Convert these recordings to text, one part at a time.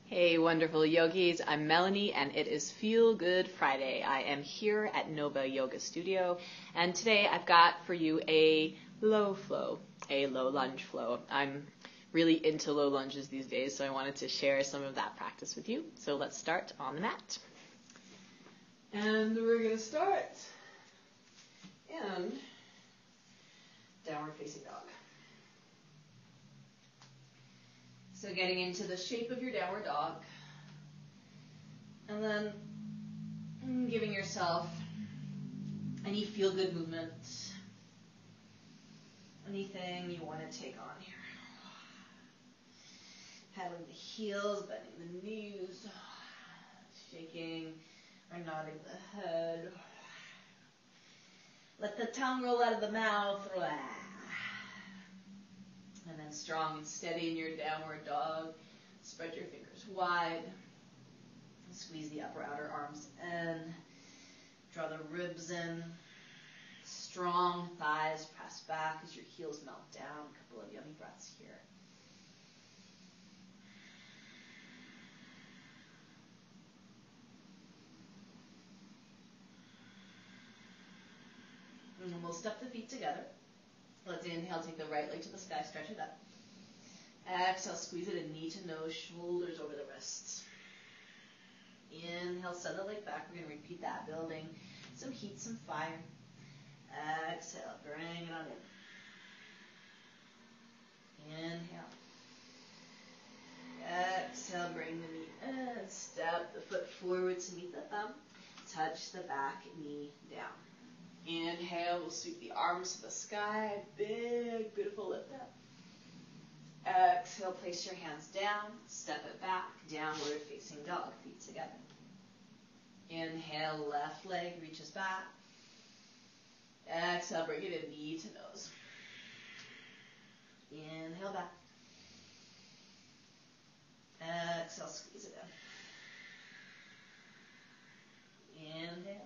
Hey, wonderful yogis. I'm Melanie, and it is Feel Good Friday. I am here at Nova Yoga Studio, and today I've got for you a low flow, a low lunge flow. I'm really into low lunges these days, so I wanted to share some of that practice with you. So let's start on the mat. And we're going to start in downward facing dog. So getting into the shape of your downward dog, and then giving yourself any feel-good movement, anything you want to take on here. Paddling the heels, bending the knees, shaking or nodding the head. Let the tongue roll out of the mouth. And then strong and steady in your downward dog. Spread your fingers wide. Squeeze the upper outer arms in. Draw the ribs in. Strong thighs press back as your heels melt down. A couple of yummy breaths here. And then we'll step the feet together. Let's inhale, take the right leg to the sky, stretch it up. Exhale, squeeze it in, knee to nose, shoulders over the wrists. Inhale, send the leg back. We're going to repeat that, building some heat, some fire. Exhale, bring it on in. Inhale. Exhale, bring the knee in. Step the foot forward to meet the thumb. Touch the back knee down. Inhale, we'll sweep the arms to the sky. Big, beautiful lift up. Exhale, place your hands down. Step it back. Downward facing dog, feet together. Inhale, left leg reaches back. Exhale, bring it in, knee to nose. Inhale, back. Exhale, squeeze it in. Inhale.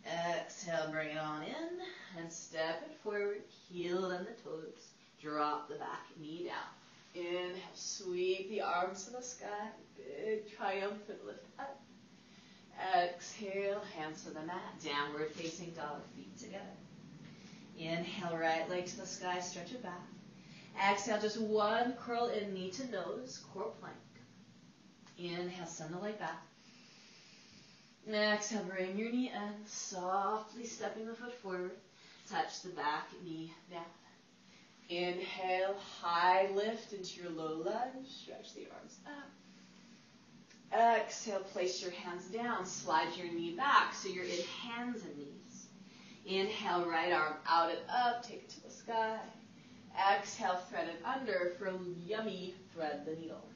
Exhale, bring it on in, and step it forward, heel and the toes. Drop the back knee down. Inhale, sweep the arms to the sky. Big triumphant lift up. Exhale, hands to the mat. Downward facing dog, feet together. Inhale, right leg to the sky, stretch it back. Exhale, just one curl in, knee to nose, core plank. Inhale, send the leg back. Exhale, bring your knee in, softly stepping the foot forward. Touch the back knee down. Inhale, high lift into your low lunge. Stretch the arms up. Exhale, place your hands down. Slide your knee back so you're in hands and knees. Inhale, right arm out and up. Take it to the sky. Exhale, thread it under for a yummy thread the needle.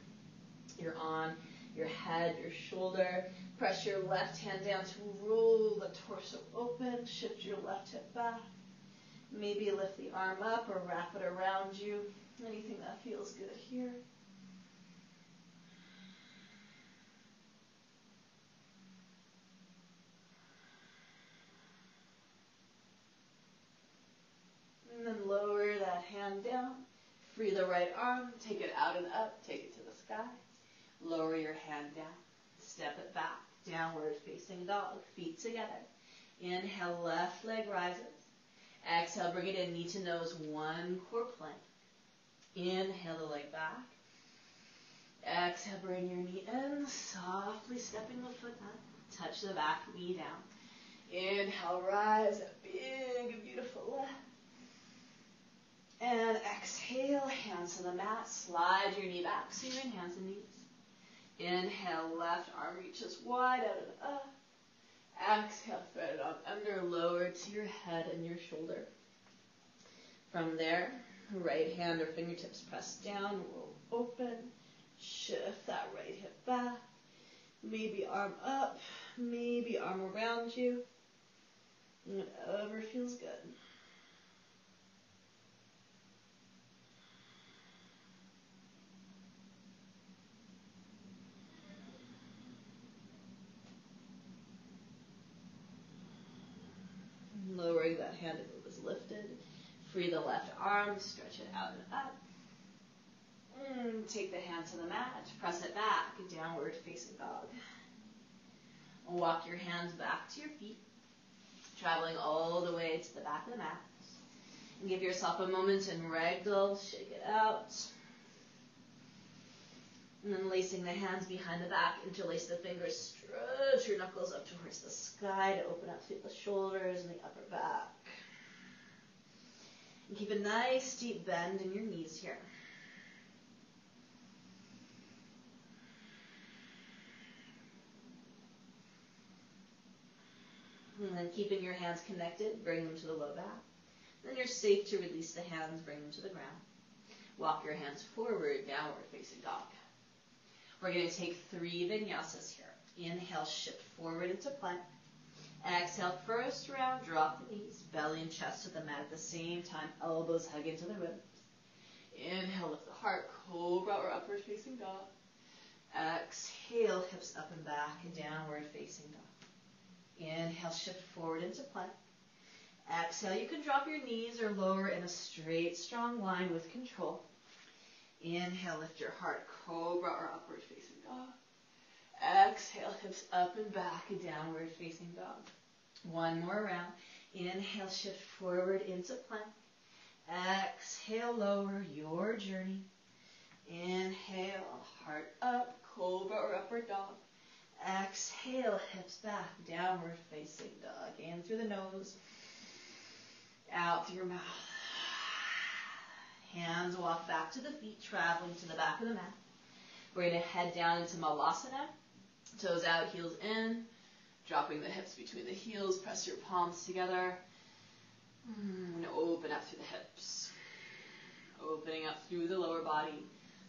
You're on your head, your shoulder. Press your left hand down to roll the torso open. Shift your left hip back. Maybe lift the arm up or wrap it around you. Anything that feels good here. And then lower that hand down. Free the right arm. Take it out and up. Take it to the sky. Lower your hand down. Step it back. Downward facing dog. Feet together. Inhale, left leg rises. Exhale, bring it in, knee to nose, one core plank. Inhale the leg back. Exhale, bring your knee in, softly stepping the foot up. Touch the back knee down. Inhale, rise, a big, beautiful lift. And exhale, hands to the mat. Slide your knee back so you're in hands and knees. Inhale, left arm reaches wide out and up. Exhale, thread it on under, lower to your head and your shoulder. From there, right hand or fingertips press down, roll open. Shift that right hip back. Maybe arm up, maybe arm around you. Whatever feels good. Lowering that hand if it was lifted. Free the left arm, stretch it out and up. Take the hand to the mat, press it back, downward facing dog. Walk your hands back to your feet, traveling all the way to the back of the mat. And give yourself a moment in ragdoll, shake it out. And then lacing the hands behind the back, interlace the fingers, stretch your knuckles up towards the sky to open up through the shoulders and the upper back. And keep a nice deep bend in your knees here. And then keeping your hands connected, bring them to the low back. Then you're safe to release the hands, bring them to the ground. Walk your hands forward, downward facing dog. We're going to take 3 vinyasas here. Inhale, shift forward into plank. Exhale, first round, drop the knees, belly and chest to the mat at the same time, elbows hug into the ribs. Inhale, lift the heart, cobra or upward facing dog. Exhale, hips up and back and downward facing dog. Inhale, shift forward into plank. Exhale, you can drop your knees or lower in a straight, strong line with control. Inhale, lift your heart, cobra or upward facing dog. Exhale, hips up and back, downward facing dog. One more round. Inhale, shift forward into plank. Exhale, lower your journey. Inhale, heart up, cobra or upward dog. Exhale, hips back, downward facing dog. In through the nose, out through your mouth. Hands walk back to the feet, traveling to the back of the mat. We're going to head down into Malasana. Toes out, heels in. Dropping the hips between the heels. Press your palms together. And open up through the hips. Opening up through the lower body.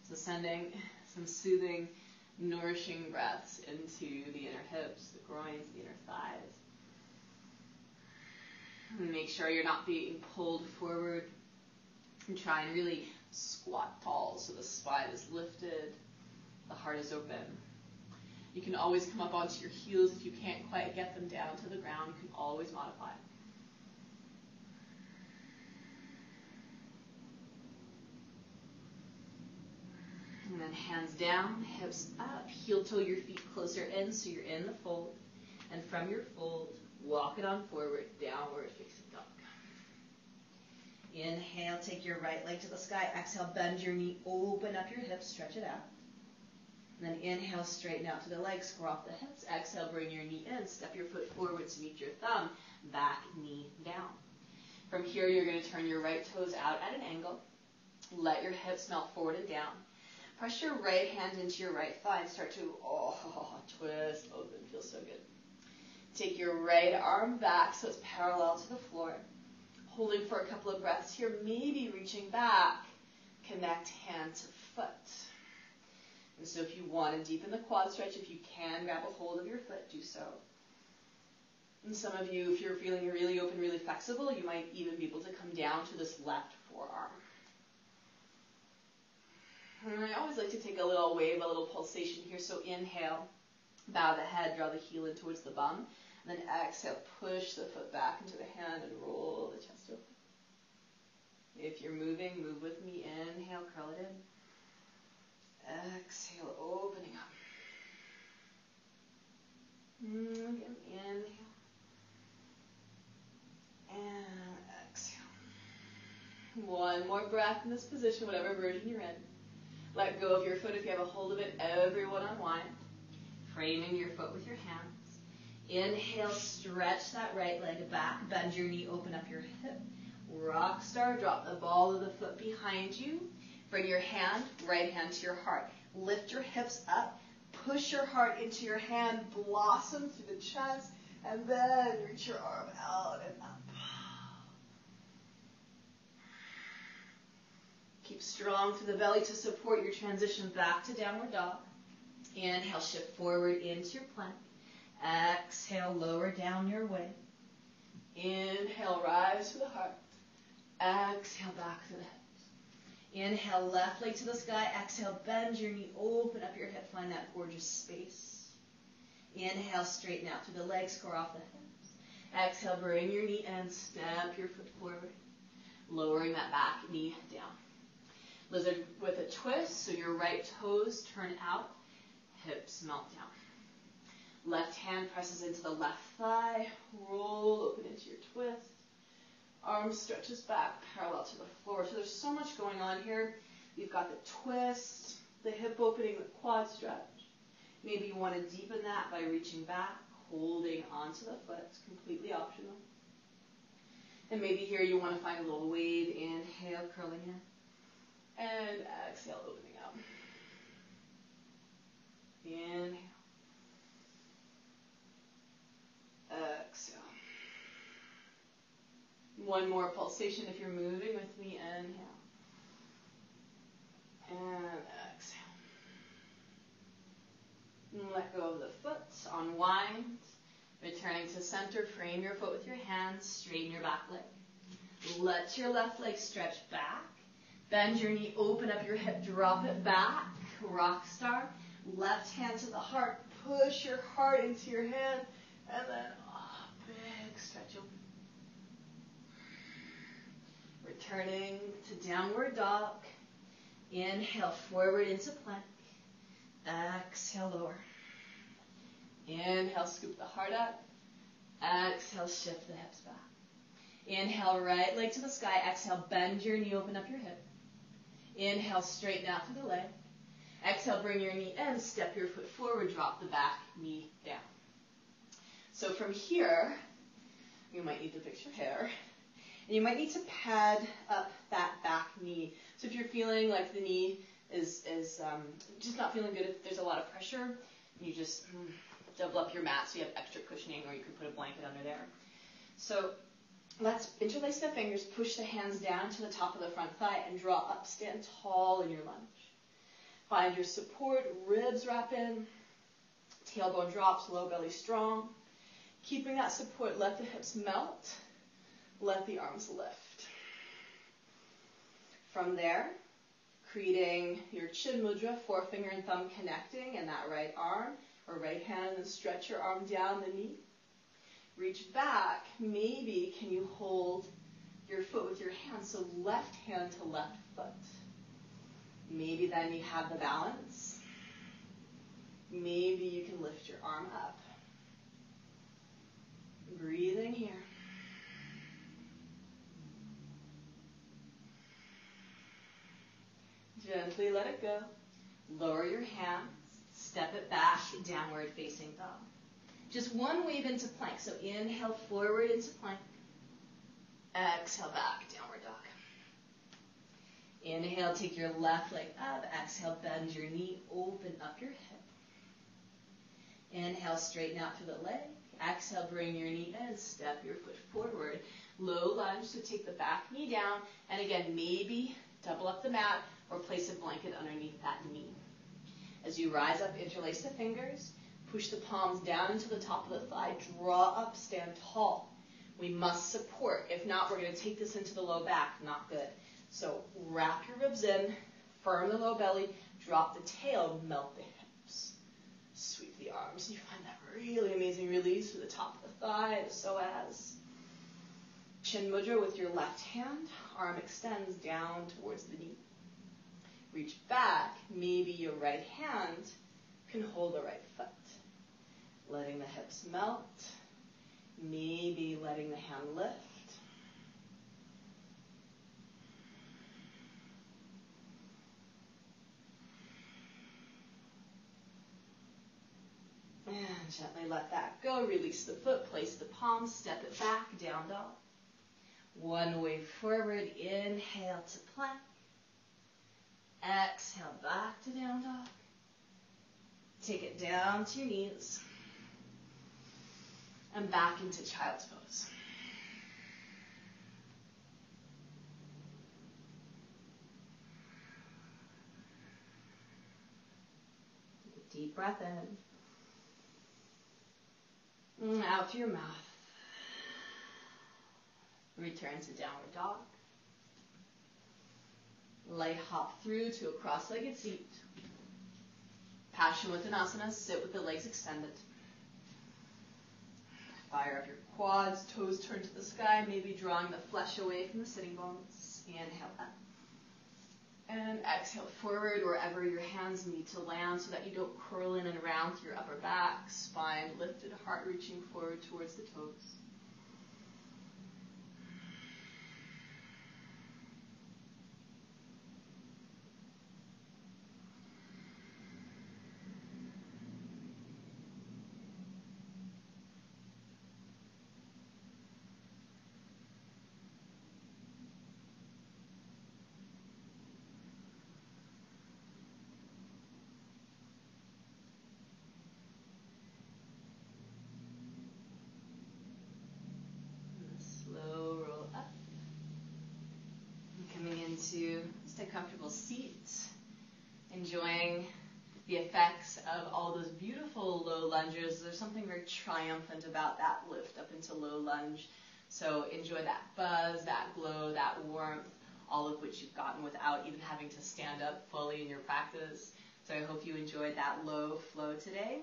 So sending some soothing, nourishing breaths into the inner hips, the groins, the inner thighs. And make sure you're not being pulled forward. And try and really squat tall so the spine is lifted, the heart is open. You can always come up onto your heels if you can't quite get them down to the ground. You can always modify. And then hands down, hips up, heel toe your feet closer in so you're in the fold. And from your fold, walk it on forward, downward facing dog. Inhale, take your right leg to the sky. Exhale, bend your knee, open up your hips, stretch it out. And then inhale, straighten out to the legs, square off the hips. Exhale, bring your knee in, step your foot forward to meet your thumb, back knee down. From here, you're going to turn your right toes out at an angle. Let your hips melt forward and down. Press your right hand into your right thigh and start to twist open. Feels so good. Take your right arm back so it's parallel to the floor. Holding for a couple of breaths here, maybe reaching back. Connect hand to foot. And so if you want to deepen the quad stretch, if you can grab a hold of your foot, do so. And some of you, if you're feeling really open, really flexible, you might even be able to come down to this left forearm. And I always like to take a little wave, a little pulsation here. So inhale, bow the head, draw the heel in towards the bum. And then exhale, push the foot back into the hand and roll the chest open. If you're moving, move with me. Inhale, curl it in. Exhale, opening up. Again, inhale. And exhale. One more breath in this position, whatever version you're in. Let go of your foot if you have a hold of it. Everyone unwind. Framing your foot with your hands. Inhale, stretch that right leg back. Bend your knee, open up your hip. Rock star, drop the ball of the foot behind you. Bring your hand, right hand to your heart. Lift your hips up. Push your heart into your hand. Blossom through the chest. And then reach your arm out and up. Keep strong through the belly to support your transition back to downward dog. Inhale, shift forward into your plank. Exhale, lower down your way. Inhale, rise to the heart. Exhale, back to the hips. Inhale, left leg to the sky. Exhale, bend your knee, open up your hip, find that gorgeous space. Inhale, straighten out through the legs, score off the hips. Exhale, bring your knee in, step your foot forward, lowering that back knee down. Lizard with a twist, so your right toes turn out, hips melt down. Left hand presses into the left thigh, roll open into your twist. Arm stretches back parallel to the floor. So there's so much going on here. You've got the twist, the hip opening, the quad stretch. Maybe you want to deepen that by reaching back, holding onto the foot. It's completely optional. And maybe here you want to find a little wave. Inhale, curling in. And exhale, opening out. Inhale. Exhale. One more pulsation if you're moving with me. Inhale. And exhale. And let go of the foot. Unwind. Returning to center. Frame your foot with your hands. Straighten your back leg. Let your left leg stretch back. Bend your knee. Open up your hip. Drop it back. Rock star. Left hand to the heart. Push your heart into your hand. And then big stretch open. Returning to downward dog. Inhale forward into plank. Exhale lower. Inhale scoop the heart up. Exhale shift the hips back. Inhale right leg to the sky. Exhale bend your knee, open up your hip. Inhale straighten out through the leg. Exhale bring your knee in, step your foot forward, drop the back knee down. So from here, you might need to fix your hair. And you might need to pad up that back knee. So if you're feeling like the knee is just not feeling good, if there's a lot of pressure, you just double up your mat so you have extra cushioning, or you can put a blanket under there. So let's interlace the fingers, push the hands down to the top of the front thigh, and draw up. Stand tall in your lunge. Find your support, ribs wrap in, tailbone drops, low belly strong. Keeping that support, let the hips melt. Let the arms lift. From there, creating your chin mudra, forefinger and thumb connecting in that right arm or right hand, and stretch your arm down the knee. Reach back. Maybe can you hold your foot with your hand, so left hand to left foot. Maybe then you have the balance. Maybe you can lift your arm up. Breathing here. Gently let it go. Lower your hands. Step it back, downward facing dog. Just one wave into plank. So inhale forward into plank. Exhale back, downward dog. Inhale, take your left leg up. Exhale, bend your knee, open up your hip. Inhale, straighten out through the leg. Exhale, bring your knee in, step your foot forward. Low lunge, so take the back knee down. And again, maybe double up the mat or place a blanket underneath that knee. As you rise up, interlace the fingers. Push the palms down into the top of the thigh. Draw up, stand tall. We must support. If not, we're going to take this into the low back. Not good. So wrap your ribs in, firm the low belly, drop the tail, melt the hips. Sweep the arms. You find that really amazing release through the top of the thigh, the psoas. Chin mudra with your left hand. Arm extends down towards the knee. Reach back. Maybe your right hand can hold the right foot. Letting the hips melt. Maybe letting the hand lift. And gently let that go. Release the foot. Place the palms. Step it back. Down dog. One wave forward. Inhale to plank. Exhale back to down dog. Take it down to your knees. And back into child's pose. Take a deep breath in. Out through your mouth. Return to downward dog. Light hop through to a cross-legged seat. Paschimottanasana, sit with the legs extended. Fire up your quads, toes turn to the sky, maybe drawing the flesh away from the sitting bones. Inhale up. And exhale forward wherever your hands need to land so that you don't curl in and around through your upper back, spine lifted, heart reaching forward towards the toes. Just a comfortable seat, enjoying the effects of all those beautiful low lunges. There's something very triumphant about that lift up into low lunge. So enjoy that buzz, that glow, that warmth, all of which you've gotten without even having to stand up fully in your practice. So I hope you enjoyed that low flow today,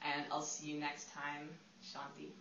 and I'll see you next time. Shanti.